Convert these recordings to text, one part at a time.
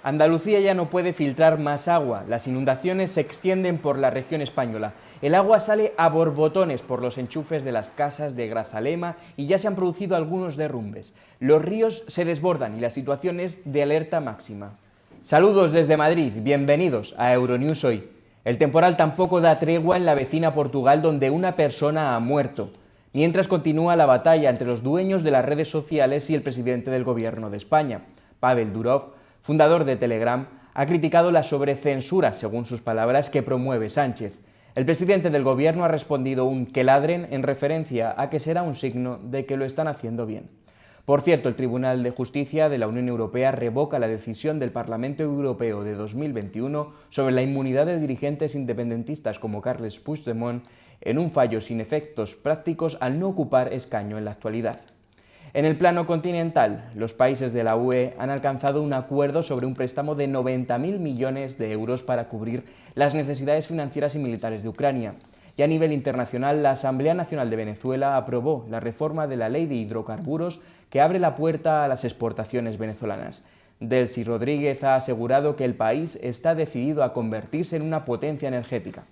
Andalucía ya no puede filtrar más agua, las inundaciones se extienden por la región española. El agua sale a borbotones por los enchufes de las casas de Grazalema y ya se han producido algunos derrumbes. Los ríos se desbordan y la situación es de alerta máxima. Saludos desde Madrid, bienvenidos a Euronews Hoy. El temporal tampoco da tregua en la vecina Portugal, donde una persona ha muerto. Mientras continúa la batalla entre los dueños de las redes sociales y el presidente del gobierno de España. Pavel Durov, fundador de Telegram, ha criticado la sobrecensura, según sus palabras, que promueve Sánchez. El presidente del gobierno ha respondido un que ladren en referencia a que será un signo de que lo están haciendo bien. Por cierto, el Tribunal de Justicia de la Unión Europea revoca la decisión del Parlamento Europeo de 2021 sobre la inmunidad de dirigentes independentistas como Carles Puigdemont en un fallo sin efectos prácticos al no ocupar escaño en la actualidad. En el plano continental, los países de la UE han alcanzado un acuerdo sobre un préstamo de 90.000 millones de euros para cubrir las necesidades financieras y militares de Ucrania. Y a nivel internacional, la Asamblea Nacional de Venezuela aprobó la reforma de la Ley de Hidrocarburos que abre la puerta a las exportaciones venezolanas. Delcy Rodríguez ha asegurado que el país está decidido a convertirse en una potencia energética.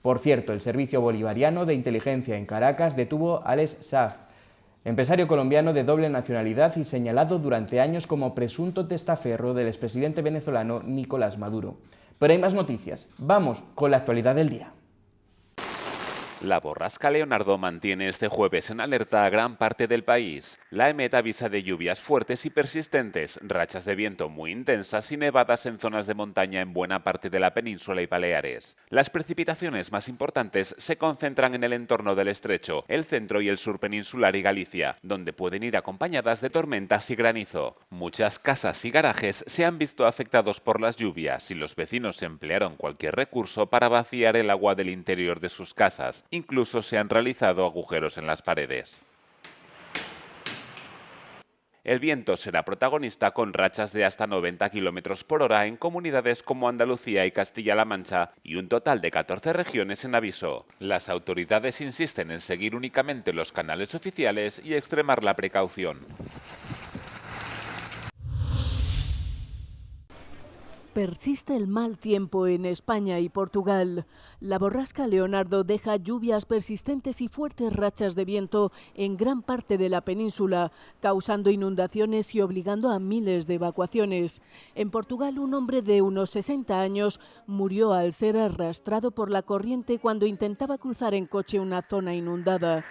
Por cierto, el Servicio Bolivariano de Inteligencia en Caracas detuvo a Alex Saab, empresario colombiano de doble nacionalidad y señalado durante años como presunto testaferro del expresidente venezolano Nicolás Maduro. Pero hay más noticias. Vamos con la actualidad del día. La borrasca Leonardo mantiene este jueves en alerta a gran parte del país. La EMET avisa de lluvias fuertes y persistentes, rachas de viento muy intensas y nevadas en zonas de montaña en buena parte de la península y Baleares. Las precipitaciones más importantes se concentran en el entorno del estrecho, el centro y el sur peninsular y Galicia, donde pueden ir acompañadas de tormentas y granizo. Muchas casas y garajes se han visto afectados por las lluvias y los vecinos emplearon cualquier recurso para vaciar el agua del interior de sus casas. Incluso se han realizado agujeros en las paredes. El viento será protagonista con rachas de hasta 90 km por hora en comunidades como Andalucía y Castilla-La Mancha y un total de 14 regiones en aviso. Las autoridades insisten en seguir únicamente los canales oficiales y extremar la precaución. Persiste el mal tiempo en España y Portugal. La borrasca Leonardo deja lluvias persistentes y fuertes rachas de viento en gran parte de la península, causando inundaciones y obligando a miles de evacuaciones. En Portugal, un hombre de unos 60 años murió al ser arrastrado por la corriente cuando intentaba cruzar en coche una zona inundada.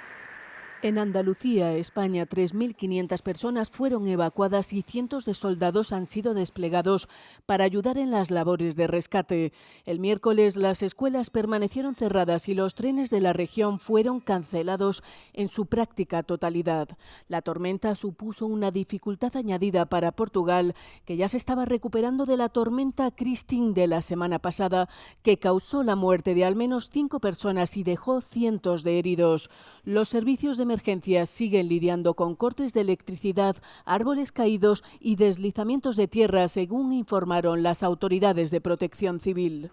En Andalucía, España, 3.500 personas fueron evacuadas y cientos de soldados han sido desplegados para ayudar en las labores de rescate. El miércoles las escuelas permanecieron cerradas y los trenes de la región fueron cancelados en su práctica totalidad. La tormenta supuso una dificultad añadida para Portugal, que ya se estaba recuperando de la tormenta Christine de la semana pasada, que causó la muerte de al menos 5 personas y dejó cientos de heridos. Los servicios de emergencias siguen lidiando con cortes de electricidad, árboles caídos y deslizamientos de tierra, según informaron las autoridades de protección civil.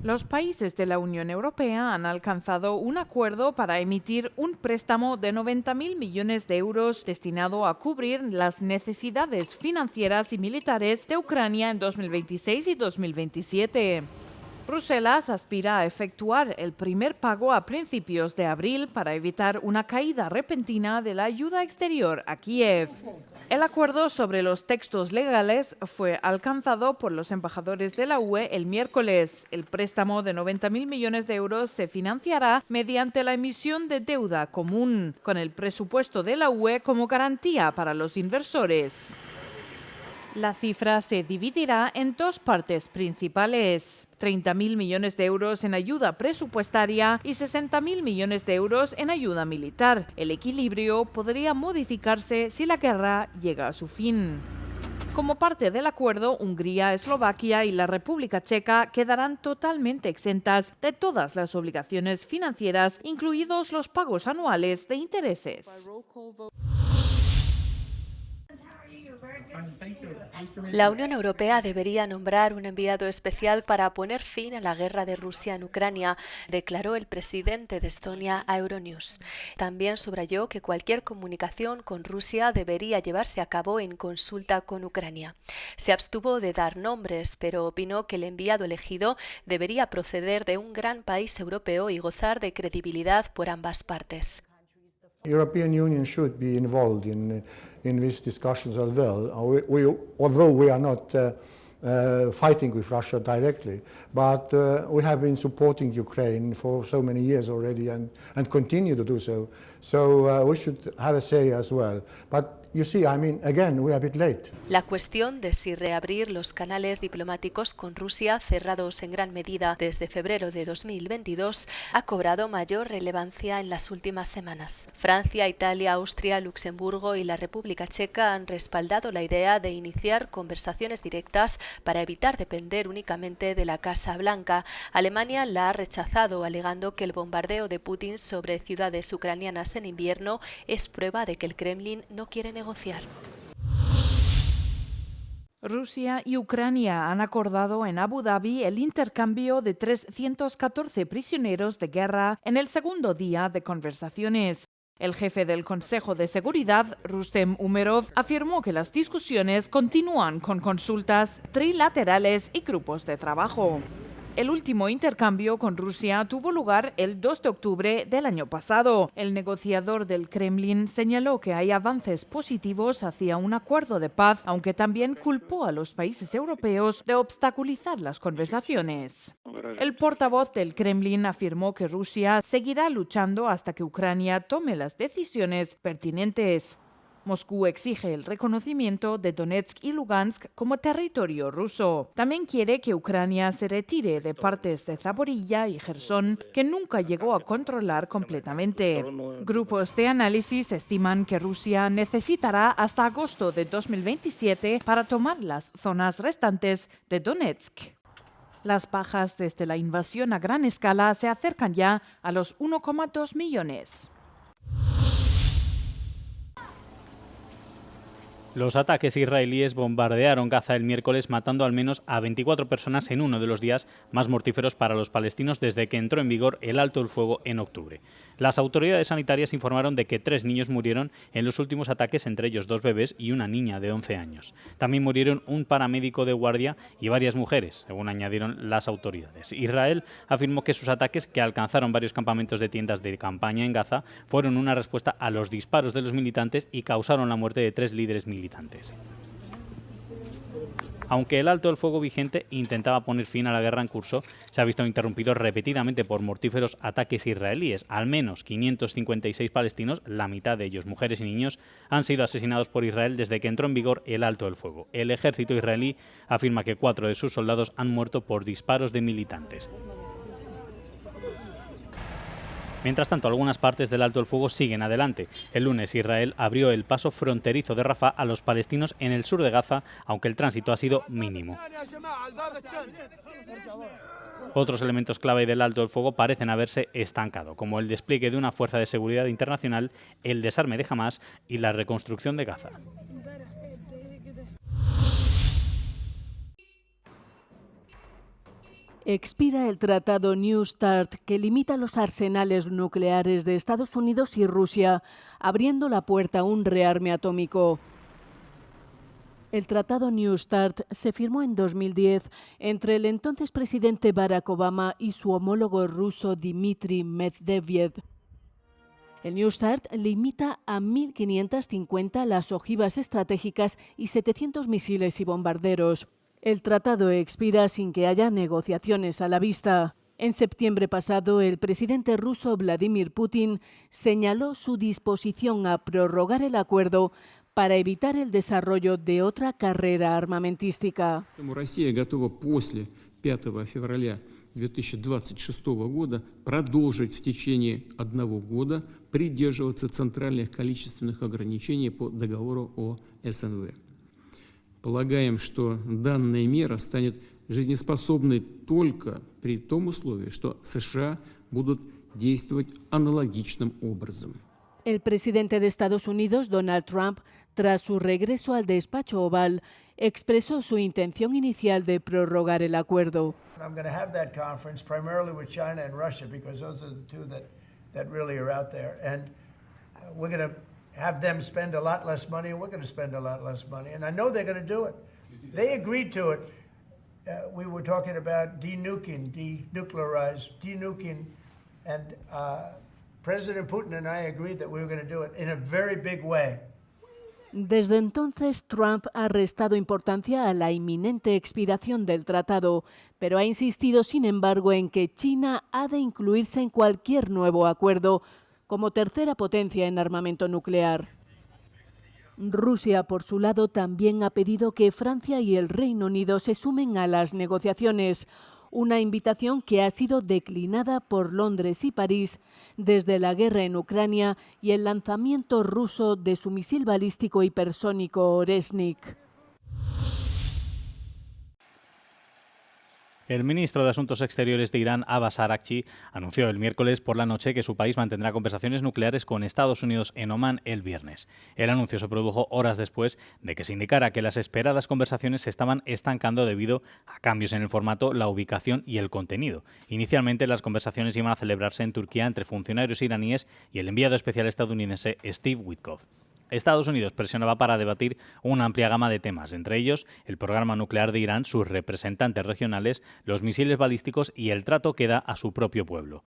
Los países de la Unión Europea han alcanzado un acuerdo para emitir un préstamo de 90.000 millones de euros destinado a cubrir las necesidades financieras y militares de Ucrania en 2026 y 2027. Bruselas aspira a efectuar el primer pago a principios de abril para evitar una caída repentina de la ayuda exterior a Kiev. El acuerdo sobre los textos legales fue alcanzado por los embajadores de la UE el miércoles. El préstamo de 90.000 millones de euros se financiará mediante la emisión de deuda común, con el presupuesto de la UE como garantía para los inversores. La cifra se dividirá en dos partes principales: 30.000 millones de euros en ayuda presupuestaria y 60.000 millones de euros en ayuda militar. El equilibrio podría modificarse si la guerra llega a su fin. Como parte del acuerdo, Hungría, Eslovaquia y la República Checa quedarán totalmente exentas de todas las obligaciones financieras, incluidos los pagos anuales de intereses. La Unión Europea debería nombrar un enviado especial para poner fin a la guerra de Rusia en Ucrania, declaró el presidente de Estonia a Euronews. También subrayó que cualquier comunicación con Rusia debería llevarse a cabo en consulta con Ucrania. Se abstuvo de dar nombres, pero opinó que el enviado elegido debería proceder de un gran país europeo y gozar de credibilidad por ambas partes. European Union should be involved in these discussions as well. Although we are not fighting with Russia directly, but we have been supporting Ukraine for so many years already and continue to do so. So we should have a say as well. But you see, I mean, again, we are a bit late. La cuestión de si reabrir los canales diplomáticos con Rusia, cerrados en gran medida desde febrero de 2022, ha cobrado mayor relevancia en las últimas semanas. Francia, Italia, Austria, Luxemburgo y la República Checa han respaldado la idea de iniciar conversaciones directas para evitar depender únicamente de la Casa Blanca. Alemania la ha rechazado, alegando que el bombardeo de Putin sobre ciudades ucranianas en invierno es prueba de que el Kremlin no quiere negociar. Rusia y Ucrania han acordado en Abu Dhabi el intercambio de 314 prisioneros de guerra en el segundo día de conversaciones. El jefe del Consejo de Seguridad, Rustem Umerov, afirmó que las discusiones continúan con consultas trilaterales y grupos de trabajo. El último intercambio con Rusia tuvo lugar el 2 de octubre del año pasado. El negociador del Kremlin señaló que hay avances positivos hacia un acuerdo de paz, aunque también culpó a los países europeos de obstaculizar las conversaciones. El portavoz del Kremlin afirmó que Rusia seguirá luchando hasta que Ucrania tome las decisiones pertinentes. Moscú exige el reconocimiento de Donetsk y Lugansk como territorio ruso. También quiere que Ucrania se retire de partes de Zaporilla y Jersón que nunca llegó a controlar completamente. Grupos de análisis estiman que Rusia necesitará hasta agosto de 2027 para tomar las zonas restantes de Donetsk. Las bajas desde la invasión a gran escala se acercan ya a los 1,2 millones. Los ataques israelíes bombardearon Gaza el miércoles, matando al menos a 24 personas en uno de los días más mortíferos para los palestinos desde que entró en vigor el alto el fuego en octubre. Las autoridades sanitarias informaron de que 3 niños murieron en los últimos ataques, entre ellos 2 bebés y una niña de 11 años. También murieron un paramédico de guardia y varias mujeres, según añadieron las autoridades. Israel afirmó que sus ataques, que alcanzaron varios campamentos de tiendas de campaña en Gaza, fueron una respuesta a los disparos de los militantes y causaron la muerte de 3 líderes militares. Aunque el alto el fuego vigente intentaba poner fin a la guerra en curso, se ha visto interrumpido repetidamente por mortíferos ataques israelíes. Al menos 556 palestinos, la mitad de ellos mujeres y niños, han sido asesinados por Israel desde que entró en vigor el alto el fuego. El ejército israelí afirma que 4 de sus soldados han muerto por disparos de militantes. Mientras tanto, algunas partes del alto el fuego siguen adelante. El lunes Israel abrió el paso fronterizo de Rafah a los palestinos en el sur de Gaza, aunque el tránsito ha sido mínimo. Otros elementos clave del alto el fuego parecen haberse estancado, como el despliegue de una fuerza de seguridad internacional, el desarme de Hamas y la reconstrucción de Gaza. Expira el tratado New START, que limita los arsenales nucleares de Estados Unidos y Rusia, abriendo la puerta a un rearme atómico. El tratado New START se firmó en 2010 entre el entonces presidente Barack Obama y su homólogo ruso Dmitry Medvedev. El New START limita a 1.550 las ojivas estratégicas y 700 misiles y bombarderos. El tratado expira sin que haya negociaciones a la vista. En septiembre pasado, el presidente ruso Vladimir Putin señaló su disposición a prorrogar el acuerdo para evitar el desarrollo de otra carrera armamentística. Россия готова после 5 февраля 2026 года продолжить в течение 1 года придерживаться центральных количественных ограничений по договору о СНВ. Полагаем, что данная мера станет жизнеспособной только при том условии, что США будут действовать аналогичным образом. El presidente de Estados Unidos, Donald Trump, tras su regreso al despacho oval, expresó su intención inicial de prorrogar el acuerdo. I'm going to have that conference primarily with China and Russia because those are the two that really are out there. And we're going to have them spend a lot less money and we're going to spend a lot less money. And I know they're going to do it. They agreed to it. We were talking about denuclearizing, and President Putin and I agreed that we were going to do it in a very big way. Desde entonces, Trump ha restado importancia a la inminente expiración del tratado, pero ha insistido, sin embargo, en que China ha de incluirse en cualquier nuevo acuerdo, como tercera potencia en armamento nuclear. Rusia, por su lado, también ha pedido que Francia y el Reino Unido se sumen a las negociaciones, una invitación que ha sido declinada por Londres y París desde la guerra en Ucrania y el lanzamiento ruso de su misil balístico hipersónico Oresnik. El ministro de Asuntos Exteriores de Irán, Abbas Araghchi, anunció el miércoles por la noche que su país mantendrá conversaciones nucleares con Estados Unidos en Omán el viernes. El anuncio se produjo horas después de que se indicara que las esperadas conversaciones se estaban estancando debido a cambios en el formato, la ubicación y el contenido. Inicialmente, las conversaciones iban a celebrarse en Turquía entre funcionarios iraníes y el enviado especial estadounidense Steve Witkoff. Estados Unidos presionaba para debatir una amplia gama de temas, entre ellos el programa nuclear de Irán, sus representantes regionales, los misiles balísticos y el trato que da a su propio pueblo.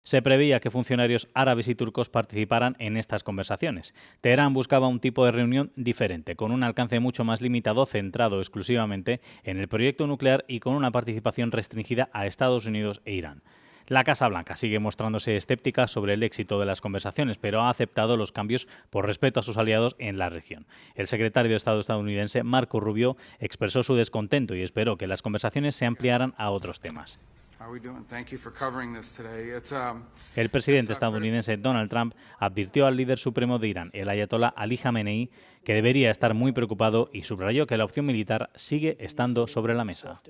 Se preveía que funcionarios árabes y turcos participaran en estas conversaciones. Teherán buscaba un tipo de reunión diferente, con un alcance mucho más limitado, centrado exclusivamente en el proyecto nuclear y con una participación restringida a Estados Unidos e Irán. La Casa Blanca sigue mostrándose escéptica sobre el éxito de las conversaciones, pero ha aceptado los cambios por respeto a sus aliados en la región. El secretario de Estado estadounidense, Marco Rubio, expresó su descontento y esperó que las conversaciones se ampliaran a otros temas. El presidente estadounidense Donald Trump advirtió al líder supremo de Irán, el ayatolá Ali Jamenei, que debería estar muy preocupado y subrayó que la opción militar sigue estando sobre la mesa.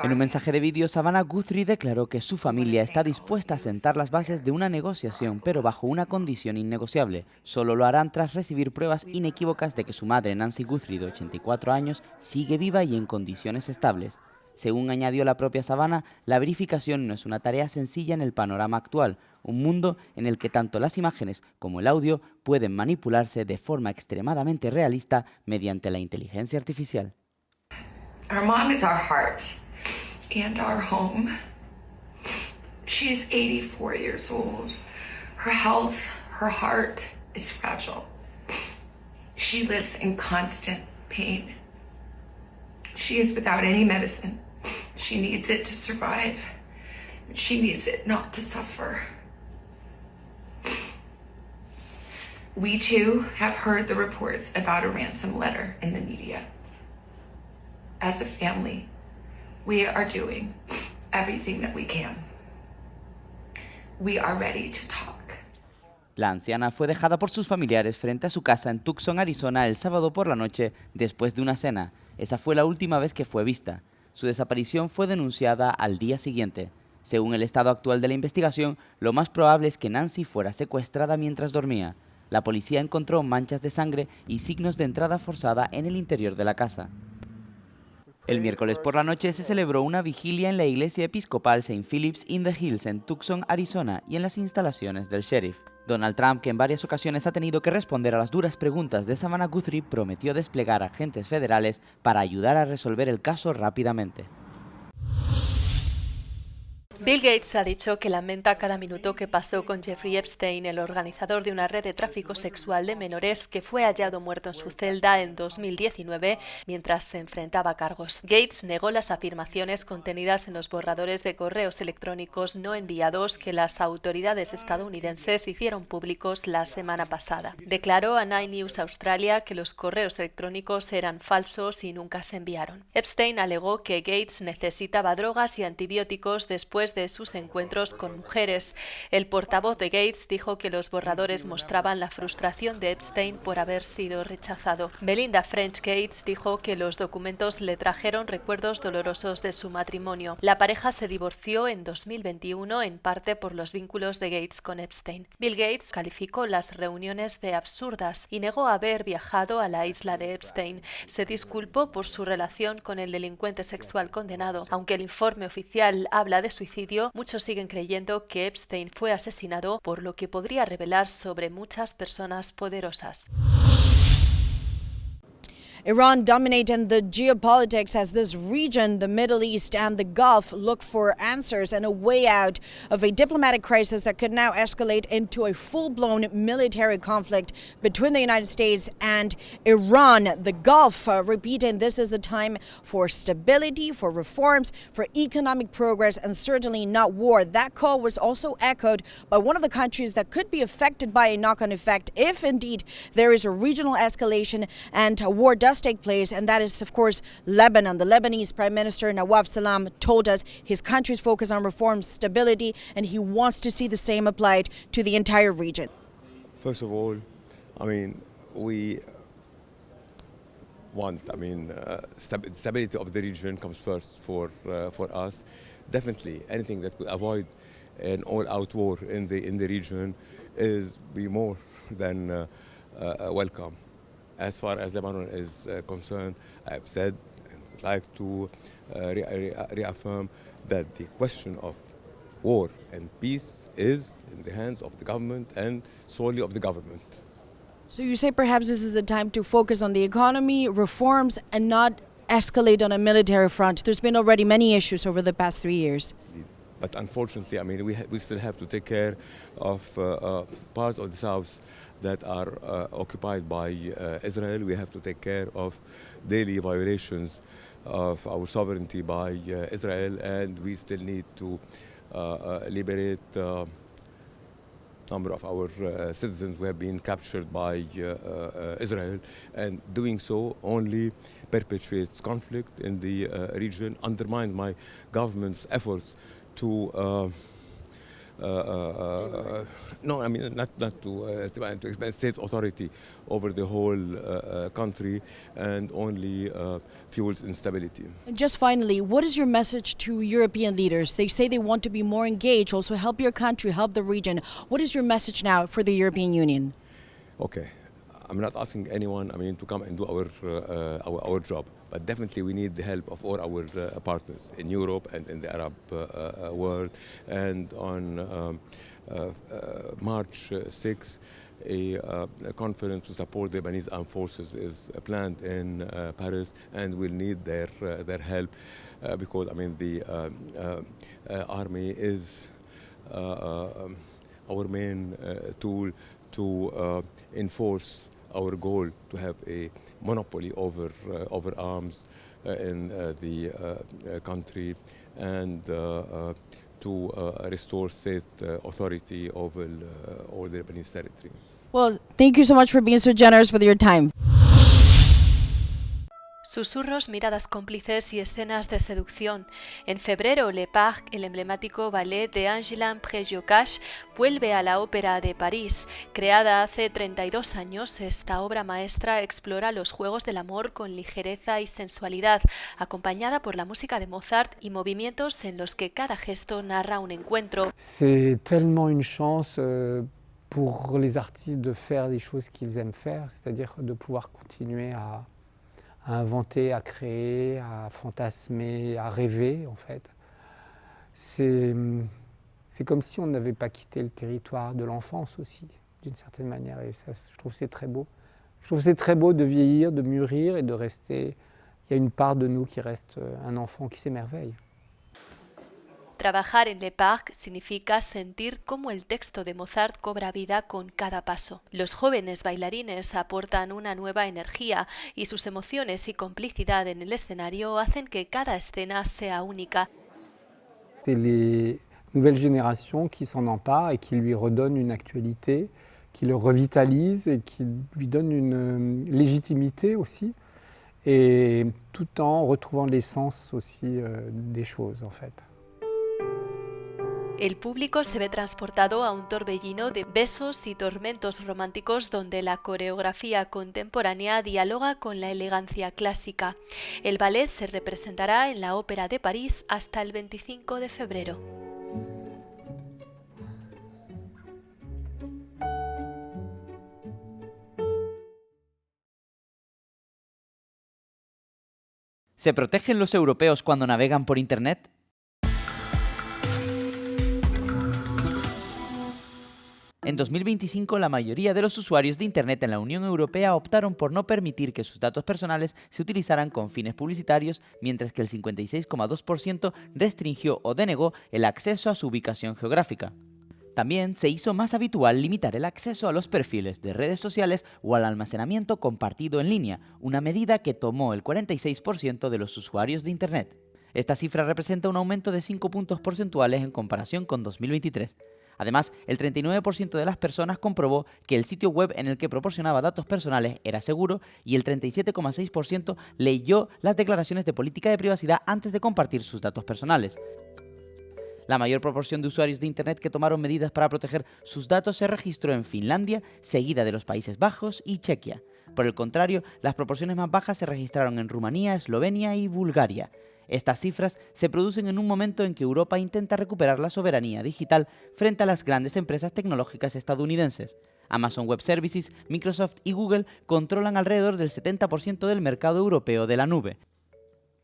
En un mensaje de vídeo, Savannah Guthrie declaró que su familia está dispuesta a sentar las bases de una negociación, pero bajo una condición innegociable. Solo lo harán tras recibir pruebas inequívocas de que su madre, Nancy Guthrie, de 84 años, sigue viva y en condiciones estables. Según añadió la propia Savannah, la verificación no es una tarea sencilla en el panorama actual, un mundo en el que tanto las imágenes como el audio pueden manipularse de forma extremadamente realista mediante la inteligencia artificial. Our mom is our heart and our home. She is 84 years old. Her health, her heart is fragile. She lives in constant pain. She is without any medicine. She needs it to survive. She needs it not to suffer. We too have heard the reports about a ransom letter in the media. As a family, we are doing everything that we can. We are ready to talk. La anciana fue dejada por sus familiares frente a su casa en Tucson, Arizona, el sábado por la noche después de una cena. Esa fue la última vez que fue vista. Su desaparición fue denunciada al día siguiente. Según el estado actual de la investigación, lo más probable es que Nancy fuera secuestrada mientras dormía. La policía encontró manchas de sangre y signos de entrada forzada en el interior de la casa. El miércoles por la noche se celebró una vigilia en la iglesia episcopal St. Philip's in the Hills en Tucson, Arizona, y en las instalaciones del sheriff. Donald Trump, que en varias ocasiones ha tenido que responder a las duras preguntas de Savannah Guthrie, prometió desplegar agentes federales para ayudar a resolver el caso rápidamente. Bill Gates ha dicho que lamenta cada minuto que pasó con Jeffrey Epstein, el organizador de una red de tráfico sexual de menores que fue hallado muerto en su celda en 2019 mientras se enfrentaba a cargos. Gates negó las afirmaciones contenidas en los borradores de correos electrónicos no enviados que las autoridades estadounidenses hicieron públicos la semana pasada. Declaró a Nine News Australia que los correos electrónicos eran falsos y nunca se enviaron. Epstein alegó que Gates necesitaba drogas y antibióticos después después de sus encuentros con mujeres. El portavoz de Gates dijo que los borradores mostraban la frustración de Epstein por haber sido rechazado. Melinda French Gates dijo que los documentos le trajeron recuerdos dolorosos de su matrimonio. La pareja se divorció en 2021 en parte por los vínculos de Gates con Epstein. Bill Gates calificó las reuniones de absurdas y negó haber viajado a la isla de Epstein. Se disculpó por su relación con el delincuente sexual condenado. Aunque el informe oficial habla de suicidio, muchos siguen creyendo que Epstein fue asesinado, por lo que podría revelar sobre muchas personas poderosas. Iran dominating the geopolitics as this region, the Middle East and the Gulf, look for answers and a way out of a diplomatic crisis that could now escalate into a full-blown military conflict between the United States and Iran. The Gulf repeating this is a time for stability, for reforms, for economic progress, and certainly not war. That call was also echoed by one of the countries that could be affected by a knock-on effect if indeed there is a regional escalation and a war does take place, and that is, of course, Lebanon. The Lebanese Prime Minister Nawaf Salam told us his country's focus on reform, stability, and he wants to see the same applied to the entire region. First of all, we want, stability of the region comes first for us. Definitely, anything that could avoid an all-out war in the region is be more than welcome. As far as Lebanon is concerned, I have said and would like to reaffirm that the question of war and peace is in the hands of the government and solely of the government. So you say perhaps this is a time to focus on the economy, reforms, and not escalate on a military front. There's been already many issues over the past 3 years. But unfortunately, we still have to take care of parts of the south that are occupied by Israel. We have to take care of daily violations of our sovereignty by Israel, and we still need to liberate number of our citizens who have been captured by Israel, and doing so only perpetuates conflict in the region, undermines my government's efforts to not to expand state authority over the whole country, and only fuels instability. And just finally, what is your message to European leaders? They say they want to be more engaged, also help your country, help the region. What is your message now for the European Union? Okay, I'm not asking anyone, to come and do our job, but definitely we need the help of all our partners in Europe and in the Arab world. And on March 6, a conference to support the Lebanese armed forces is planned in Paris, and we'll need their help because the army is our main tool to enforce our goal to have a monopoly over arms in the country, and to restore state authority over all the Lebanese territory. Well, thank you so much for being so generous with your time. Susurros, miradas cómplices y escenas de seducción. En febrero, Le Parc, el emblemático ballet de Angelin Préjocage, vuelve a la Ópera de París. Creada hace 32 años, esta obra maestra explora los juegos del amor con ligereza y sensualidad, acompañada por la música de Mozart y movimientos en los que cada gesto narra un encuentro. C'est tellement une chance pour les artistes de faire des choses qu'ils aiment faire, c'est-à-dire de pouvoir continuer à inventer, à créer, à fantasmer, à rêver en fait. C'est comme si on n'avait pas quitté le territoire de l'enfance aussi, d'une certaine manière, et ça, je trouve que c'est très beau. Je trouve que c'est très beau de vieillir, de mûrir et de rester. Il y a une part de nous qui reste un enfant qui s'émerveille. Trabajar en Le Parc significa sentir cómo el texto de Mozart cobra vida con cada paso. Los jóvenes bailarines aportan una nueva energía y sus emociones y complicidad en el escenario hacen que cada escena sea única. C'est les nouvelles générations qui s'en emparent et qui lui redonnent une actualité, qui le revitalise et qui lui donnent une légitimité aussi, et tout en retrouvant l'essence aussi des choses en fait. El público se ve transportado a un torbellino de besos y tormentos románticos donde la coreografía contemporánea dialoga con la elegancia clásica. El ballet se representará en la Ópera de París hasta el 25 de febrero. ¿Se protegen los europeos cuando navegan por Internet? En 2025, la mayoría de los usuarios de Internet en la Unión Europea optaron por no permitir que sus datos personales se utilizaran con fines publicitarios, mientras que el 56,2% restringió o denegó el acceso a su ubicación geográfica. También se hizo más habitual limitar el acceso a los perfiles de redes sociales o al almacenamiento compartido en línea, una medida que tomó el 46% de los usuarios de Internet. Esta cifra representa un aumento de 5 puntos porcentuales en comparación con 2023. Además, el 39% de las personas comprobó que el sitio web en el que proporcionaba datos personales era seguro y el 37,6% leyó las declaraciones de política de privacidad antes de compartir sus datos personales. La mayor proporción de usuarios de Internet que tomaron medidas para proteger sus datos se registró en Finlandia, seguida de los Países Bajos y Chequia. Por el contrario, las proporciones más bajas se registraron en Rumanía, Eslovenia y Bulgaria. Estas cifras se producen en un momento en que Europa intenta recuperar la soberanía digital frente a las grandes empresas tecnológicas estadounidenses. Amazon Web Services, Microsoft y Google controlan alrededor del 70% del mercado europeo de la nube.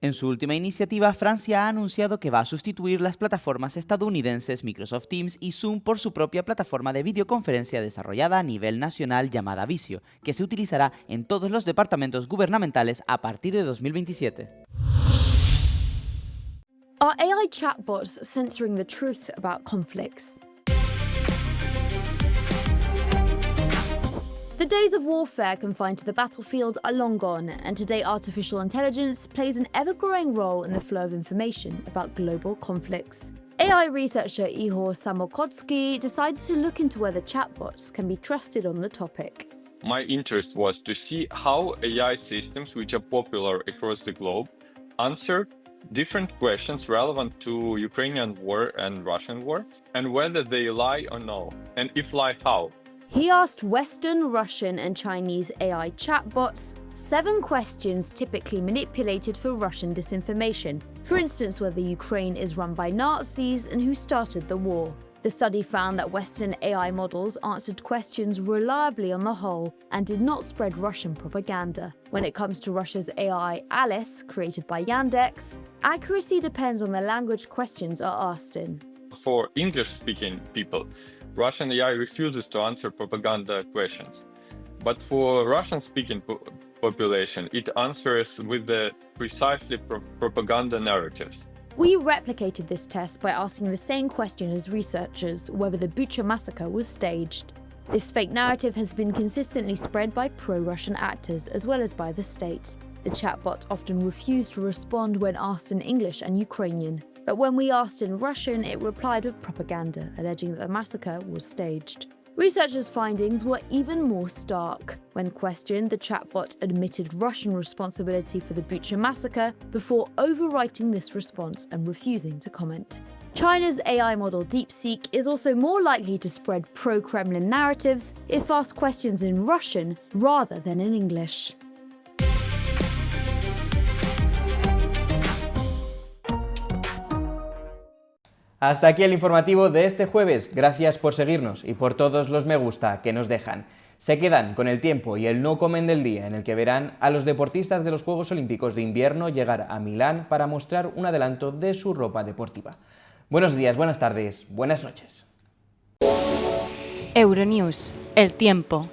En su última iniciativa, Francia ha anunciado que va a sustituir las plataformas estadounidenses Microsoft Teams y Zoom por su propia plataforma de videoconferencia desarrollada a nivel nacional llamada Visio, que se utilizará en todos los departamentos gubernamentales a partir de 2027. Are AI chatbots censoring the truth about conflicts? The days of warfare confined to the battlefield are long gone, and today artificial intelligence plays an ever-growing role in the flow of information about global conflicts. AI researcher Ihor Samokotsky decided to look into whether chatbots can be trusted on the topic. My interest was to see how AI systems, which are popular across the globe, answer different questions relevant to Ukrainian war and Russian war, and whether they lie or no, and if lie, how. He asked Western, Russian, and Chinese AI chatbots 7 questions typically manipulated for Russian disinformation. For instance, whether Ukraine is run by Nazis and who started the war. The study found that Western AI models answered questions reliably on the whole and did not spread Russian propaganda. When it comes to Russia's AI Alice, created by Yandex, accuracy depends on the language questions are asked in. For English-speaking people, Russian AI refuses to answer propaganda questions. But for Russian-speaking population, it answers with the precisely propaganda narratives. We replicated this test by asking the same question as researchers, whether the Bucha massacre was staged. This fake narrative has been consistently spread by pro-Russian actors as well as by the state. The chatbots often refuse to respond when asked in English and Ukrainian. But when we asked in Russian, it replied with propaganda, alleging that the massacre was staged. Researchers' findings were even more stark. When questioned, the chatbot admitted Russian responsibility for the Bucha massacre before overwriting this response and refusing to comment. China's AI model DeepSeek is also more likely to spread pro-Kremlin narratives if asked questions in Russian rather than in English. Hasta aquí el informativo de este jueves. Gracias por seguirnos y por todos los me gusta que nos dejan. Se quedan con el tiempo y el no comen del día, en el que verán a los deportistas de los Juegos Olímpicos de Invierno llegar a Milán para mostrar un adelanto de su ropa deportiva. Buenos días, buenas tardes, buenas noches. Euronews, el tiempo.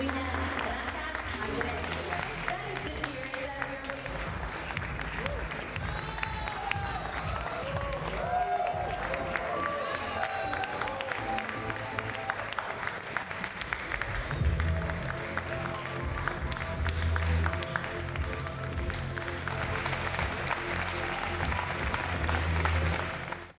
We have